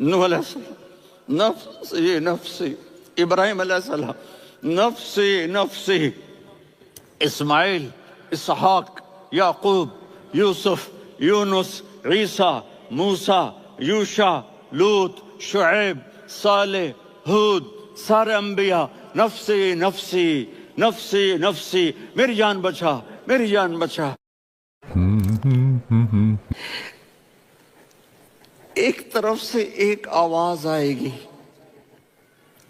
نوح علیہ السلام نفسی نفسی، ابراہیم علیہ السلام نفسی نفسی، اسماعیل، اسحاق، یعقوب، یوسف، یونس، عیسیٰ، موسیٰ، یوشع، لوط، شعیب، صالح، ہود، سارے انبیاء نفسی نفسی نفسی نفسی، میری جان بچا، میری جان بچا۔ ایک طرف سے ایک آواز آئے گی،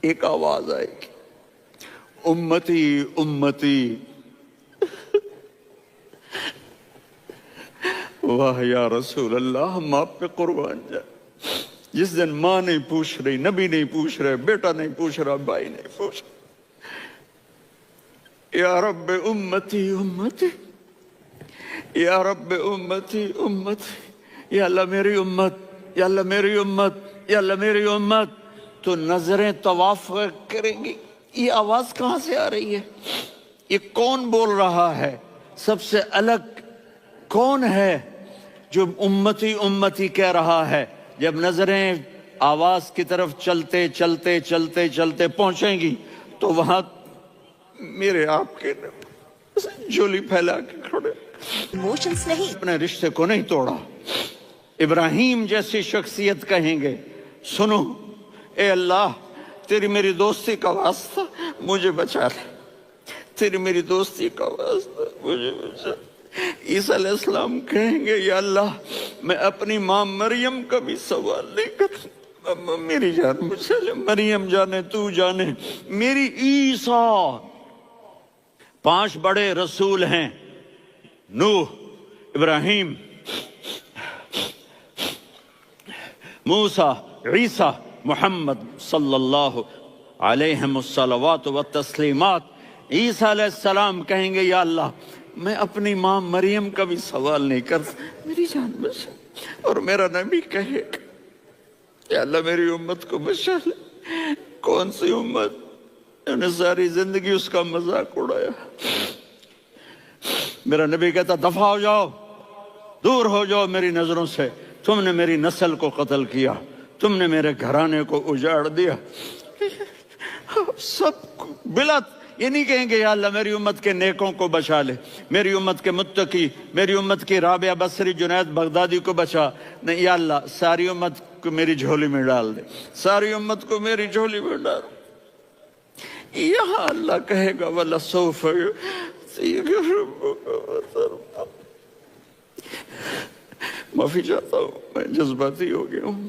ایک آواز آئے گی، امتی امتی۔ واہ یا رسول اللہ، ہم آپ پہ قربان جائیں۔ جس دن ماں نہیں پوچھ رہی، نبی نہیں پوچھ رہے، بیٹا نہیں پوچھ رہا، بھائی نہیں پوچھ رہا، یا رب امتی امتی، یا رب امتی امتی، یا اللہ میری امت، یا اللہ میری امت، یا اللہ میری امت، تو نظریں طواف کریں گی۔ یہ آواز کہاں سے آ رہی ہے؟ یہ کون بول رہا ہے؟ سب سے الگ کون ہے جو امتی امتی کہہ رہا ہے؟ جب نظریں آواز کی طرف چلتے چلتے چلتے چلتے پہنچیں گی تو وہاں میرے آپ کے جھولی پھیلا کے کھڑے، ایموشنز نہیں، اپنے رشتے کو نہیں توڑا۔ ابراہیم جیسی شخصیت کہیں گے سنو اے اللہ، تیری میری دوستی کا واسطہ مجھے بچا لے، تیری میری دوستی کا واسطہ مجھے بچا لے۔ عیسیٰ علیہ السلام کہیں گے یا اللہ، میں اپنی ماں مریم کا بھی سوال نہیں کرتا، میری جان بچا لے، مریم جانے تو جانے میری عیسیٰ۔ 5 بڑے رسول ہیں، نوح، ابراہیم، موسیٰ، عیسیٰ، محمد صلی اللہ علیہ الصلوات والتسلیمات۔ عیسیٰ علیہ السلام کہیں گے یا اللہ، میں اپنی ماں مریم کا بھی سوال نہیں کرتا، میری جان بچا۔ اور میرا نبی کہے یا اللہ میری امت کو بچا لے۔ کون سی امت؟ انہوں نے ساری زندگی اس کا مذاق اڑایا۔ میرا نبی کہتا دفع ہو جاؤ، دور ہو جاؤ میری نظروں سے، تم نے میری نسل کو قتل کیا، تم نے میرے گھرانے کو اجاڑ دیا۔ سب بلا یہ نہیں کہیں گے یا اللہ میری امت کے نیکوں کو بچا لے، میری امت کے متقی، میری امت کی رابعہ بصری، جنید بغدادی کو بچا، نہیں یا اللہ ساری امت کو میری جھولی میں ڈال دے، ساری امت کو میری جھولی میں ڈال۔ یہاں اللہ کہے گا وَلَسَوْفَ يُعْطِيكَ رَبُّكَ فَتَرْضَىٰ۔ معافی چاہتا ہوں، میں جذباتی ہو گیا ہوں۔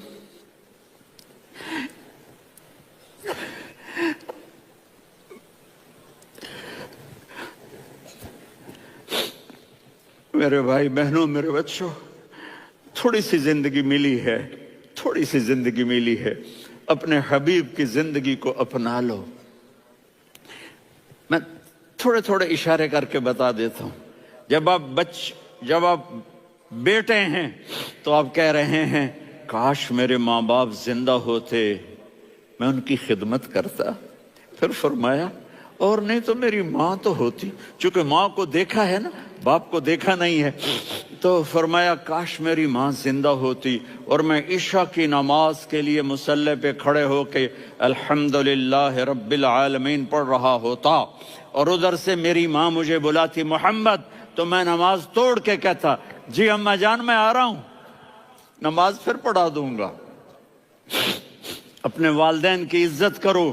میرے بھائی بہنوں، میرے بچوں، تھوڑی سی زندگی ملی ہے، تھوڑی سی زندگی ملی ہے، اپنے حبیب کی زندگی کو اپنا لو۔ میں تھوڑے تھوڑے اشارے کر کے بتا دیتا ہوں۔ جب آپ بیٹے ہیں تو آپ کہہ رہے ہیں کاش میرے ماں باپ زندہ ہوتے، میں ان کی خدمت کرتا۔ پھر فرمایا اور نہیں تو میری ماں تو ہوتی، چونکہ ماں کو دیکھا ہے نا، باپ کو دیکھا نہیں ہے، تو فرمایا کاش میری ماں زندہ ہوتی اور میں عشاء کی نماز کے لیے مصلی پہ کھڑے ہو کے الحمدللہ رب العالمین پڑھ رہا ہوتا، اور ادھر سے میری ماں مجھے بلاتی محمد، تو میں نماز توڑ کے کہتا جی اماں جان میں آ رہا ہوں، نماز پھر پڑھا دوں گا۔ اپنے والدین کی عزت کرو۔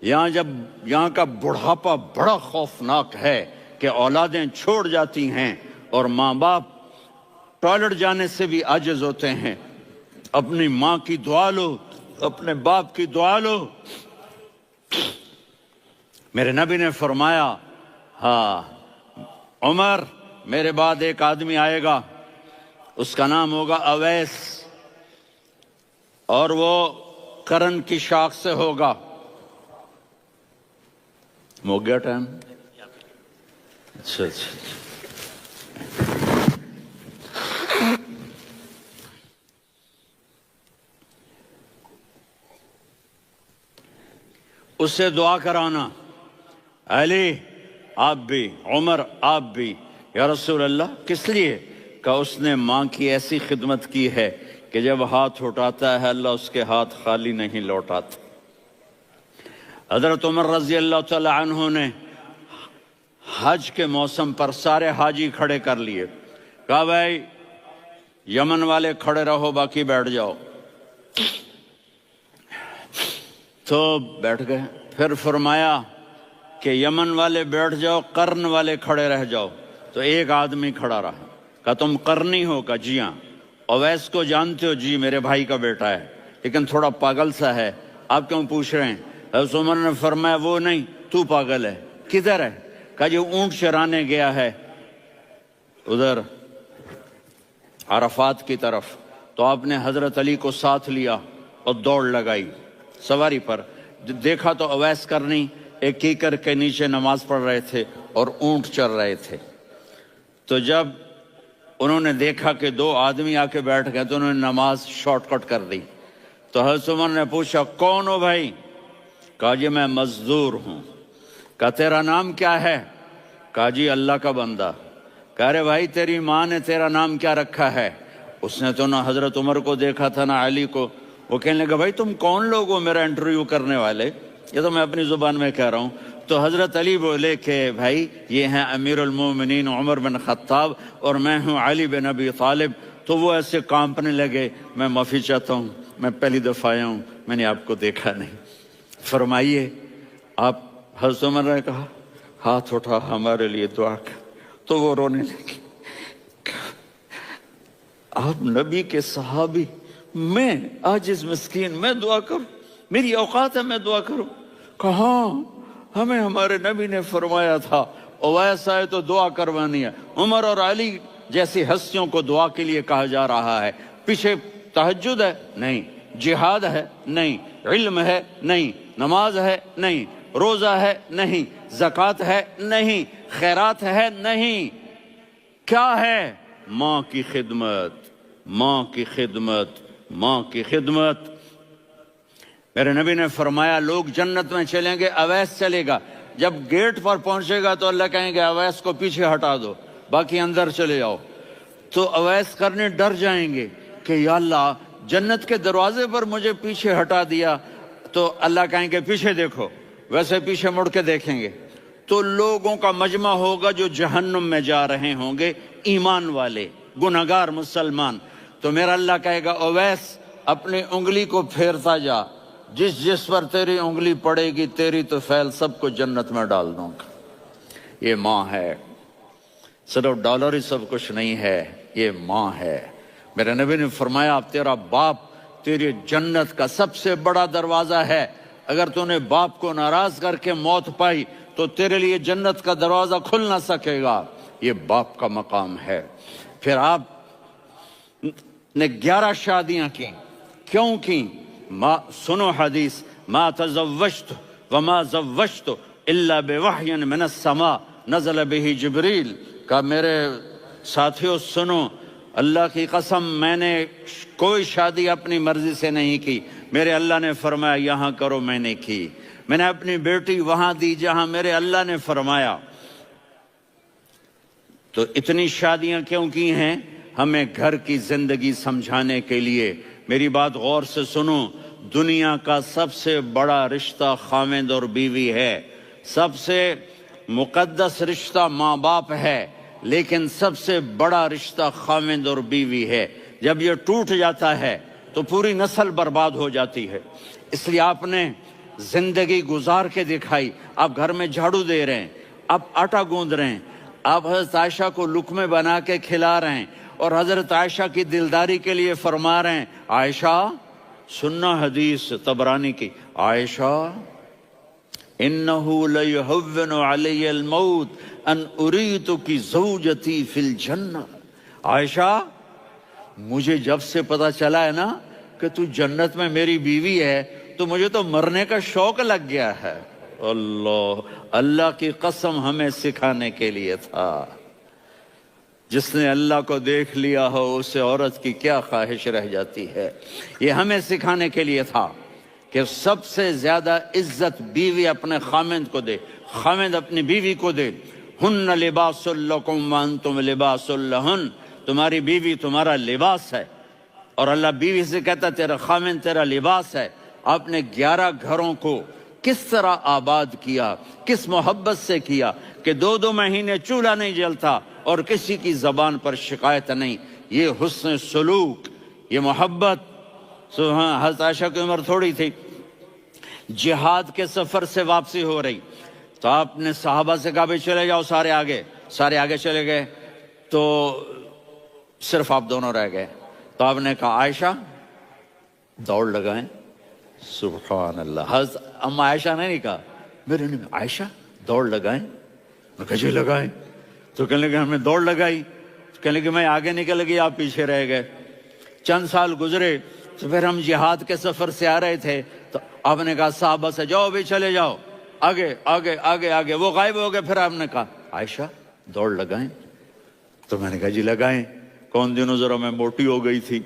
یہاں کا بڑھاپا بڑا خوفناک ہے کہ اولادیں چھوڑ جاتی ہیں اور ماں باپ ٹوائلٹ جانے سے بھی عاجز ہوتے ہیں۔ اپنی ماں کی دعا لو، اپنے باپ کی دعا لو۔ میرے نبی نے فرمایا ہاں عمر، میرے بعد ایک آدمی آئے گا، اس کا نام ہوگا اویس، اور وہ کرن کی شاخ سے ہوگا۔ ہو گیا ٹائم؟ اچھا اس سے دعا کرانا، علی آپ بھی، عمر آپ بھی، یا رسول اللہ کس لیے؟ کہ اس نے ماں کی ایسی خدمت کی ہے کہ جب ہاتھ اٹھاتا ہے اللہ اس کے ہاتھ خالی نہیں لوٹاتا۔ حضرت عمر رضی اللہ تعالی عنہ نے حج کے موسم پر سارے حاجی کھڑے کر لیے، کہا بھائی یمن والے کھڑے رہو باقی بیٹھ جاؤ، تو بیٹھ گئے۔ پھر فرمایا کہ یمن والے بیٹھ جاؤ، قرن والے کھڑے رہ جاؤ، تو ایک آدمی کھڑا رہا، کہا تم قرنی ہو؟ کہا جی ہاں۔ اویس کو جانتے ہو؟ جی میرے بھائی کا بیٹا ہے لیکن تھوڑا پاگل سا ہے، آپ کیوں پوچھ رہے ہیں؟ حضرت عمر نے فرمایا وہ نہیں، تو پاگل ہے۔ کدھر ہے؟ کہا جی اونٹ چرانے گیا ہے ادھر عرفات کی طرف، تو آپ نے حضرت علی کو ساتھ لیا اور دوڑ لگائی سواری پر، دیکھا تو اویس کرنی ایک کیکر کے نیچے نماز پڑھ رہے تھے اور اونٹ چر رہے تھے۔ تو جب انہوں نے دیکھا کہ دو آدمی آ کے بیٹھ گئے تو انہوں نے نماز شارٹ کٹ کر دی۔ تو حضرت عمر نے پوچھا کون ہو بھائی؟ کہا جی میں مزدور ہوں۔ کہا تیرا نام کیا ہے؟ کہا جی اللہ کا بندہ۔ کہہ رہے بھائی تیری ماں نے تیرا نام کیا رکھا ہے؟ اس نے تو نہ حضرت عمر کو دیکھا تھا نہ علی کو۔ وہ کہنے لگا بھائی تم کون لوگ ہو میرا انٹرویو کرنے والے؟ یہ تو میں اپنی زبان میں کہہ رہا ہوں۔ تو حضرت علی بولے کہ بھائی یہ ہیں امیر المومنین عمر بن خطاب اور میں ہوں علی بن ابی طالب۔ تو وہ ایسے کانپنے لگے، میں معافی چاہتا ہوں، میں پہلی دفعہ آیا ہوں، میں نے آپ کو دیکھا نہیں، فرمائیے آپ۔ حضرت عمر نے کہا ہاتھ اٹھا ہمارے لیے دعا کر، تو وہ رونے لگے۔ آپ نبی کے صحابی، میں عاجز مسکین میں دعا کروں؟ میری اوقات ہے میں دعا کروں؟ کہاں ہمیں ہمارے نبی نے فرمایا تھا اویس آئے تو دعا کروانی ہے۔ عمر اور علی جیسی ہستیوں کو دعا کے لیے کہا جا رہا ہے۔ پیچھے تہجد ہے؟ نہیں۔ جہاد ہے؟ نہیں۔ علم ہے؟ نہیں۔ نماز ہے؟ نہیں۔ روزہ ہے؟ نہیں۔ زکوٰۃ ہے؟ نہیں۔ خیرات ہے؟ نہیں۔ کیا ہے؟ ماں کی خدمت، ماں کی خدمت، ماں کی خدمت۔ میرے نبی نے فرمایا لوگ جنت میں چلیں گے، اویس چلے گا، جب گیٹ پر پہنچے گا تو اللہ کہیں گے اویس کو پیچھے ہٹا دو، باقی اندر چلے جاؤ۔ تو اویس کرنے ڈر جائیں گے کہ یا اللہ جنت کے دروازے پر مجھے پیچھے ہٹا دیا، تو اللہ کہیں گے پیچھے دیکھو، ویسے پیچھے مڑ کے دیکھیں گے تو لوگوں کا مجمع ہوگا جو جہنم میں جا رہے ہوں گے، ایمان والے، گنہگار مسلمان۔ تو میرا اللہ کہے گا اویس اپنی انگلی کو پھیرتا جا، جس جس پر تیری انگلی پڑے گی تیری تو فیل سب کو جنت میں ڈال دوں گا۔ یہ ماں ہے، صرف ڈالر ہی سب کچھ نہیں ہے، یہ ماں ہے۔ میرے نبی نے فرمایا تیرا باپ تیری جنت کا سب سے بڑا دروازہ ہے، اگر تو نے باپ کو ناراض کر کے موت پائی تو تیرے لیے جنت کا دروازہ کھل نہ سکے گا، یہ باپ کا مقام ہے۔ پھر آپ نے 11 شادیاں کی، کیوں کی؟ سنو حدیث، ما تزوجت وما زوجت الا بوحی من السماء نزل به جبریل۔ کہا میرے ساتھیوں سنو، اللہ کی قسم میں نے کوئی شادی اپنی مرضی سے نہیں کی، میرے اللہ نے فرمایا یہاں کرو، میں نے کی۔ میں نے اپنی بیٹی وہاں دی جہاں میرے اللہ نے فرمایا۔ تو اتنی شادیاں کیوں کی ہیں؟ ہمیں گھر کی زندگی سمجھانے کے لیے۔ میری بات غور سے سنو، دنیا کا سب سے بڑا رشتہ خاوند اور بیوی ہے، سب سے مقدس رشتہ ماں باپ ہے، لیکن سب سے بڑا رشتہ خاوند اور بیوی ہے۔ جب یہ ٹوٹ جاتا ہے تو پوری نسل برباد ہو جاتی ہے۔ اس لیے آپ نے زندگی گزار کے دکھائی۔ آپ گھر میں جھاڑو دے رہے ہیں، آپ آٹا گوندھ رہے ہیں، آپ حضرت عائشہ کو لقمے بنا کے کھلا رہے ہیں، اور حضرت عائشہ کی دلداری کے لیے فرما رہے ہیں عائشہ سننا حدیث طبرانی کی، عائشہ انہو لیہون علی الموت ان اریتکی زوجتی فی الجنہ۔ عائشہ مجھے جب سے پتا چلا ہے نا کہ تو جنت میں میری بیوی ہے تو مجھے تو مرنے کا شوق لگ گیا ہے۔ اللہ کی قسم ہمیں سکھانے کے لیے تھا۔ جس نے اللہ کو دیکھ لیا ہو اسے عورت کی کیا خواہش رہ جاتی ہے۔ یہ ہمیں سکھانے کے لیے تھا کہ سب سے زیادہ عزت بیوی اپنے خاوند کو دے، خاوند اپنی بیوی کو دے۔ ہن لباس لکم وانتم لباس لہن، تمہاری بیوی تمہارا لباس ہے اور اللہ بیوی سے کہتا تیرا خامن تیرا لباس ہے. آپ نے 11 گھروں کو کس طرح آباد کیا, کس محبت سے کیا کہ 2 مہینے چولہا نہیں جلتا اور کسی کی زبان پر شکایت نہیں. یہ حسن سلوک, یہ محبت. حضرت عائشہ کی عمر تھوڑی تھی, جہاد کے سفر سے واپسی ہو رہی, تو آپ نے صحابہ سے کہا بھی چلے جاؤ سارے آگے چلے گئے, تو صرف آپ دونوں رہ گئے. تو آپ نے کہا عائشہ دوڑ لگائیں. سبحان اللہ. حضرت اما عائشہ نے نہیں کہا, میرے نے عائشہ دوڑ لگائیں. میں کہا جی لگائیں. تو کہنے لگے ہم نے دوڑ لگائی. کہنے لگے میں آگے نکل گئی, آپ پیچھے رہ گئے. چند سال گزرے تو پھر ہم جہاد کے سفر سے آ رہے تھے, تو آپ نے کہا صحابہ سے جاؤ بھی چلے جاؤ آگے. وہ غائب ہو گئے. پھر آپ نے کہا عائشہ دوڑ لگائیں. تو میں نے کہا جی لگائیں. کون دنوں ذرا میں موٹی ہو گئی تھی,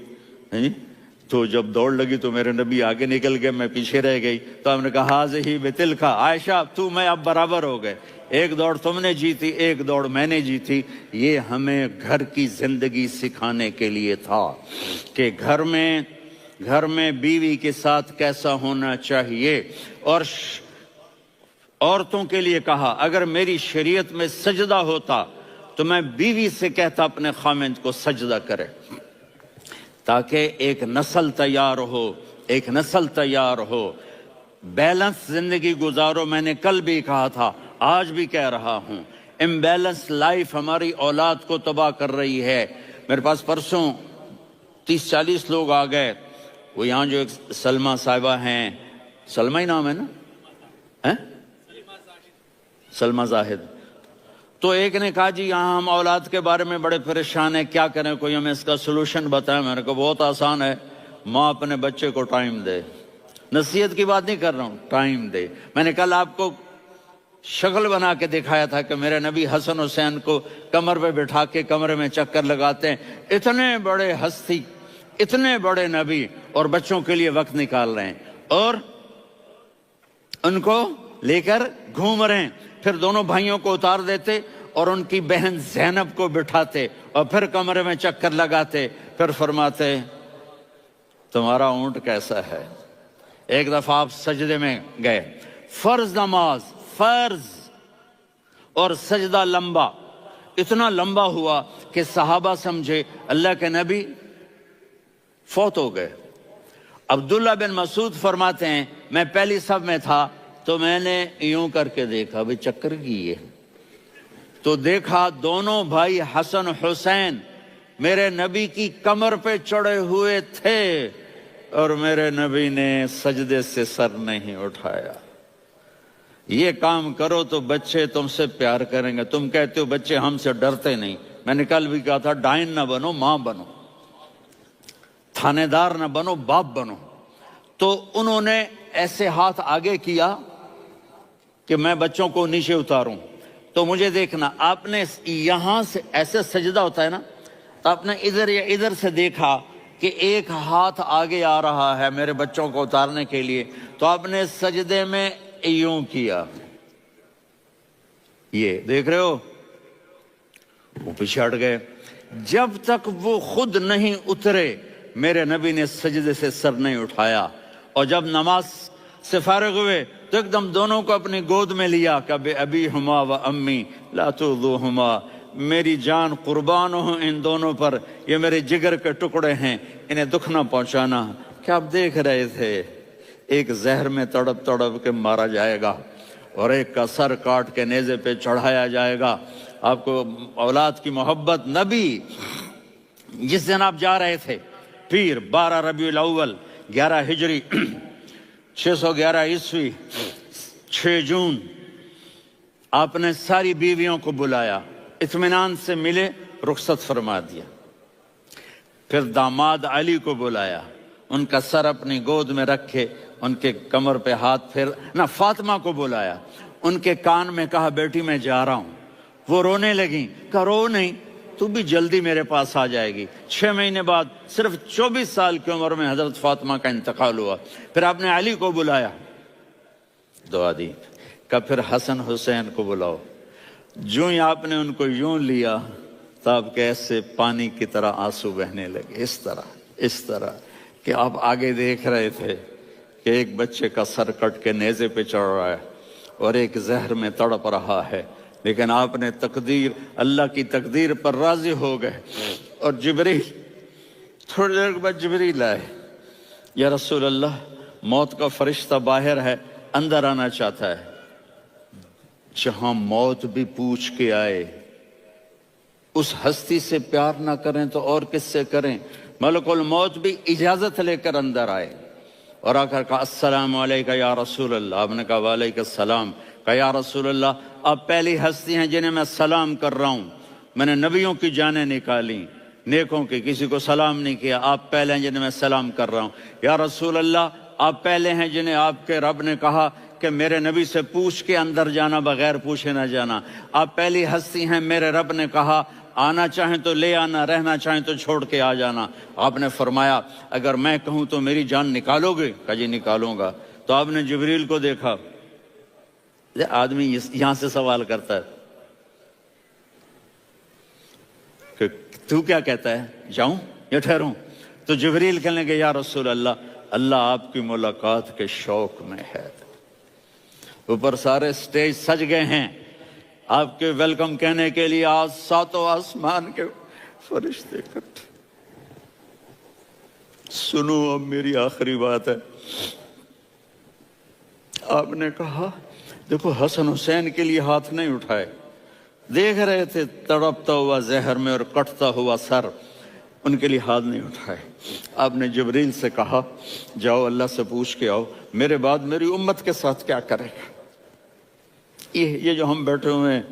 تو جب دوڑ لگی تو میرے نبی آگے نکل گئے, میں پیچھے رہ گئی. تو ہم نے کہا ہاذہ بتلک, عائشہ تو میں اب برابر ہو گئے, ایک دوڑ تم نے جیتی, ایک دوڑ میں نے جیتی. یہ ہمیں گھر کی زندگی سکھانے کے لیے تھا کہ گھر میں بیوی کے ساتھ کیسا ہونا چاہیے. اور عورتوں کے لیے کہا اگر میری شریعت میں سجدہ ہوتا تو میں بیوی سے کہتا اپنے خامند کو سجدہ کرے, تاکہ ایک نسل تیار ہو. بیلنس زندگی گزارو. میں نے کل بھی کہا تھا, آج بھی کہہ رہا ہوں, امبیلنس لائف ہماری اولاد کو تباہ کر رہی ہے. میرے پاس پرسوں 30-40 لوگ آ گئے. وہ یہاں جو ایک سلمہ صاحبہ ہیں, سلمہ ہی نام ہے نا, سلمہ زاہد. تو ایک نے کہا جی یہاں ہم اولاد کے بارے میں بڑے پریشان ہیں, کیا کریں, کوئی ہمیں اس کا سلوشن بتائیں. میں نے کہا بہت آسان ہے, ماں اپنے بچے کو ٹائم دے. نصیحت کی بات نہیں کر رہا ہوں, ٹائم دے. میں نے کل آپ کو شکل بنا کے دکھایا تھا کہ میرے نبی حسن حسین کو کمر پہ بٹھا کے کمرے میں چکر لگاتے ہیں. اتنے بڑے ہستی, اتنے بڑے نبی, اور بچوں کے لیے وقت نکال رہے ہیں اور ان کو لے کر گھوم رہے ہیں. پھر دونوں بھائیوں کو اتار دیتے اور ان کی بہن زینب کو بٹھاتے اور پھر کمرے میں چکر لگاتے. پھر فرماتے تمہارا اونٹ کیسا ہے. ایک دفعہ آپ سجدے میں گئے, فرض نماز, فرض, اور سجدہ لمبا, اتنا لمبا ہوا کہ صحابہ سمجھے اللہ کے نبی فوت ہو گئے. عبداللہ بن مسعود فرماتے ہیں میں پہلی صف میں تھا تو میں نے یوں کر کے دیکھا بھی چکر کیے, تو دیکھا دونوں بھائی حسن حسین میرے نبی کی کمر پہ چڑھے ہوئے تھے اور میرے نبی نے سجدے سے سر نہیں اٹھایا. یہ کام کرو تو بچے تم سے پیار کریں گے. تم کہتے ہو بچے ہم سے ڈرتے نہیں. میں نے کل بھی کہا تھا ڈائن نہ بنو, ماں بنو, تھانے دار نہ بنو, باپ بنو. تو انہوں نے ایسے ہاتھ آگے کیا کہ میں بچوں کو نیچے اتاروں. تو مجھے دیکھنا, آپ نے یہاں سے ایسے سجدہ ہوتا ہے نا, تو آپ نے ادھر یا ادھر سے دیکھا کہ ایک ہاتھ آگے آ رہا ہے میرے بچوں کو اتارنے کے لیے, تو آپ نے سجدے میں یوں کیا. یہ دیکھ رہے ہو, وہ پیچھے ہٹ گئے. جب تک وہ خود نہیں اترے میرے نبی نے سجدے سے سر نہیں اٹھایا. اور جب نماز سے فارغ ہوئے تو ایک دم دونوں کو اپنی گود میں لیا کہ بے ابی ہما و امی لا تؤذوہما, میری جان قربان ہو ان دونوں پر, یہ میرے جگر کے ٹکڑے ہیں, انہیں دکھ نہ پہنچانا. کیا آپ دیکھ رہے تھے ایک زہر میں تڑپ تڑپ کے مارا جائے گا اور ایک کا سر کاٹ کے نیزے پہ چڑھایا جائے گا. آپ کو اولاد کی محبت. نبی جس دن آپ جا رہے تھے پیر 12 ربیع الاول 11 ہجری 611 عیسوی 6 جون, آپ نے ساری بیویوں کو بلایا, اطمینان سے ملے, رخصت فرما دیا. پھر داماد علی کو بلایا, ان کا سر اپنی گود میں رکھے, ان کے کمر پہ ہاتھ پھیر نہ. فاطمہ کو بلایا, ان کے کان میں کہا بیٹی میں جا رہا ہوں. وہ رونے لگیں, کہا رو نہیں, تو بھی جلدی میرے پاس آ جائے گی. 6 مہینے بعد صرف 24 سال کی عمر میں حضرت فاطمہ کا انتقال ہوا. پھر آپ نے علی کو بلایا, دعا دی, کہا پھر حسن حسین کو بلاؤ. جو ہی آپ نے ان کو یوں لیا تو آپ کے ایسے پانی کی طرح آنسو بہنے لگے. اس طرح اس طرح کہ آپ آگے دیکھ رہے تھے کہ ایک بچے کا سر کٹ کے نیزے پہ چڑھ رہا ہے اور ایک زہر میں تڑپ رہا ہے، لیکن آپ نے تقدیر، اللہ کی تقدیر پر راضی ہو گئے، اور جبریل تھوڑی دیر کے بعد جبریل آئے، یا رسول اللہ موت کا فرشتہ باہر ہے، اندر آنا چاہتا ہے۔ جہاں موت بھی پوچھ کے آئے، اس ہستی سے پیار نہ کریں تو اور کس سے کریں؟ ملک الموت بھی اجازت لے کر اندر آئے اور آ کر کہا السلام علیکہ یا رسول اللہ۔ آپ نے کہا وعلیکم السلام۔ کہا یا رسول اللہ آپ پہلی ہستی ہیں جنہیں میں سلام کر رہا ہوں، میں نے نبیوں کی جانیں نکالی، نیکوں کی، کسی کو سلام نہیں کیا، آپ پہلے ہیں جنہیں میں سلام کر رہا ہوں۔ یا رسول اللہ آپ پہلے ہیں جنہیں آپ کے رب نے کہا کہ میرے نبی سے پوچھ کے اندر جانا، بغیر پوچھے نہ جانا۔ آپ پہلی ہستی ہیں، میرے رب نے کہا آنا چاہیں تو لے آنا، رہنا چاہیں تو چھوڑ کے آ جانا۔ آپ نے فرمایا اگر میں کہوں تو میری جان نکالو گے؟ کہا جی نکالوں گا۔ تو آپ نے جبریل کو دیکھا، آدمی یہاں سے سوال کرتا ہے کہ تو کیا کہتا ہے، جاؤں یا ٹھہروں؟ تو جبریل کہنے لگے یا رسول اللہ، اللہ آپ کی ملاقات کے شوق میں ہے۔ اوپر سارے سٹیج سج گئے ہیں آپ کے ویلکم کہنے کے لیے، آج ساتوں آسمان کے فرشتے اکٹھے۔ سنو اب میری آخری بات ہے۔ آپ نے کہا دیکھو حسن حسین کے لیے ہاتھ نہیں اٹھائے، دیکھ رہے تھے تڑپتا ہوا زہر میں اور کٹتا ہوا سر، ان کے لیے ہاتھ نہیں اٹھائے۔ آپ نے جبریل سے کہا جاؤ اللہ سے پوچھ کے آؤ میرے بعد میری امت کے ساتھ کیا کرے گا۔ یہ جو ہم بیٹھے ہوئے ہیں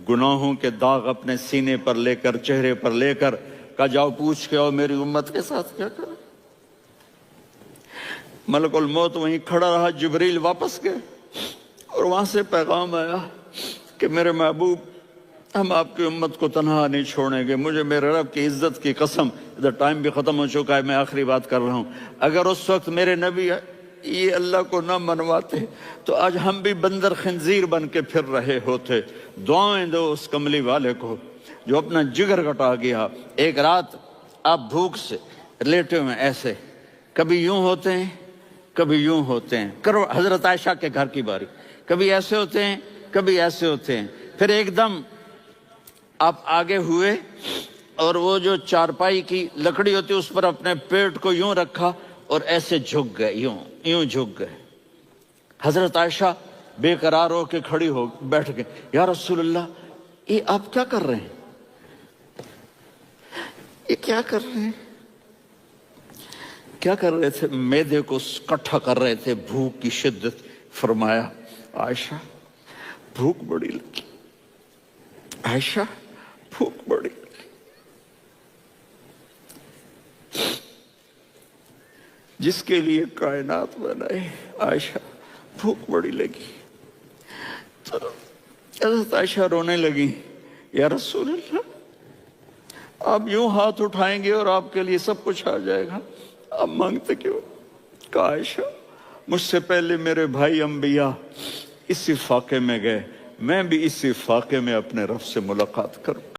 گناہوں کے داغ اپنے سینے پر لے کر، چہرے پر لے کر، کہا جاؤ پوچھ کے آؤ میری امت کے ساتھ کیا کرے۔ ملک الموت وہیں کھڑا رہا، جبریل واپس گئے اور وہاں سے پیغام آیا کہ میرے محبوب ہم آپ کی امت کو تنہا نہیں چھوڑیں گے، مجھے میرے رب کی عزت کی قسم، ادھر ٹائم بھی ختم ہو چکا ہے، میں آخری بات کر رہا ہوں، اگر اس وقت میرے نبی یہ اللہ کو نہ منواتے تو آج ہم بھی بندر خنزیر بن کے پھر رہے ہوتے۔ دعائیں دو اس کملی والے کو جو اپنا جگر کٹا گیا۔ ایک رات آپ بھوک سے لیٹے ہوئے ایسے، کبھی یوں ہوتے ہیں کبھی یوں ہوتے ہیں، کرو حضرت عائشہ کے گھر کی باری، کبھی ایسے ہوتے ہیں کبھی ایسے ہوتے ہیں، پھر ایک دم آپ آگے ہوئے اور وہ جو چارپائی کی لکڑی ہوتی اس پر اپنے پیٹ کو یوں رکھا اور ایسے جھک گئے، یوں جھک گئے۔ حضرت عائشہ بے قرار ہو کے کھڑی ہو بیٹھ گئے، یا رسول اللہ یہ آپ کیا کر رہے ہیں، یہ کیا کر رہے ہیں؟ کیا کر رہے تھے؟ معدے کو کٹھا کر رہے تھے، بھوک کی شدت۔ فرمایا عائشہ بھوک بڑی لگی، عائشہ بھوک بڑی لگی۔ جس کے لیے کائنات بنائے، عائشہ بھوک بڑی لگی۔ تو حضرت عائشہ رونے لگی، یا رسول اللہ آپ یوں ہاتھ اٹھائیں گے اور آپ کے لیے سب کچھ آ جائے گا، آپ مانگتے کیوں؟ کہا عائشہ مجھ سے پہلے میرے بھائی انبیاء اسی فاقے میں گئے، میں بھی اسی فاقے میں اپنے رب سے ملاقات کروں۔